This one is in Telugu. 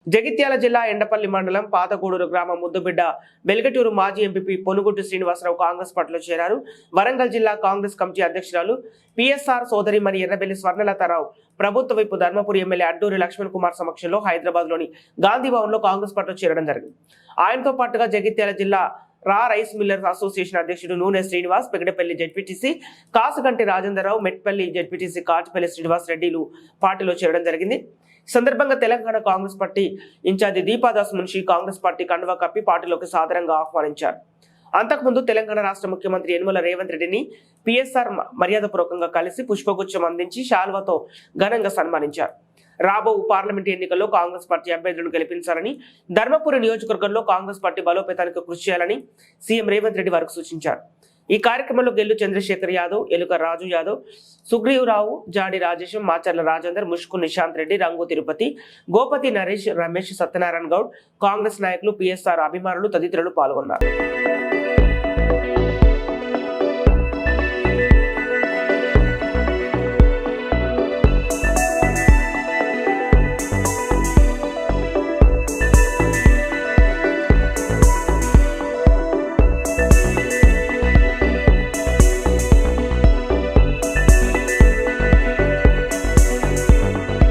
జగిత్యాల జిల్లా ఎండపల్లి మండలం పాతగూడూరు గ్రామం ముద్దుబిడ్డ వెల్గటూరు మాజీ ఎంపీ పొనుగుంటి శ్రీనివాసరావు కాంగ్రెస్ పార్టీలో చేరారు. వరంగల్ జిల్లా కాంగ్రెస్ కమిటీ అధ్యక్షురాలు పిఎస్ఆర్ సోదరిమణి ఎర్రబెల్లి స్వర్ణలతారావు ప్రభుత్వ వైపు ధర్మపురి ఎమ్మెల్యే అడ్డూరి లక్ష్మణ్ కుమార్ సమక్షంలో హైదరాబాద్ లోని గాంధీ భవన్ లో కాంగ్రెస్ పార్టీలో చేరడం జరిగింది. ఆయనతో పాటుగా జగిత్యాల జిల్లా రైస్ మిల్లర్స్ అసోసియేషన్ అధ్యక్షుడు నూనె శ్రీనివాస్, పెగడపల్లి జెడ్పీటీసీ కాసుగంటి రాజేంద్రరావు, మెట్పల్లి జెడ్పీటీసీ కాటిపల్లి శ్రీనివాస్ రెడ్డిలు పార్టీలో చేరడం జరిగింది. ఈ సందర్భంగా Telangana Congress party in-charge Deepa Das Munshi Congress party కండువా కప్పి పార్టీలోకి సాదరంగా ఆహ్వానించారు. అంతకుముందు తెలంగాణ రాష్ట్ర ముఖ్యమంత్రి యనమల రేవంత్ రెడ్డిని పిఎస్ఆర్ మర్యాదపూర్వకంగా కలిసి పుష్పగుచ్చం అందించి శాల్వాతో ఘనంగా సన్మానించారు. రాబో పార్లమెంటు ఎన్నికల్లో కాంగ్రెస్ పార్టీ అభ్యర్థులను గెలిపించాలని, ధర్మపురి నియోజకవర్గంలో కాంగ్రెస్ పార్టీ బలోపేతానికి కృషి చేయాలని సీఎం రేవంత్ రెడ్డి వారికి సూచించారు. ఈ కార్యక్రమంలో గెల్లు చంద్రశేఖర్ యాదవ్, ఎలుక రాజు యాదవ్, సుగ్రీవరావు, జాడి రాజేశం, మాచర్ల రాజేందర్, ముష్కు నిశాంత్ రెడ్డి, రంగు తిరుపతి, గోపతి నరేష్, రమేష్, సత్యనారాయణ గౌడ్, కాంగ్రెస్ నాయకులు, పిఎస్ఆర్ అభిమానులు తదితరులు పాల్గొన్నారు.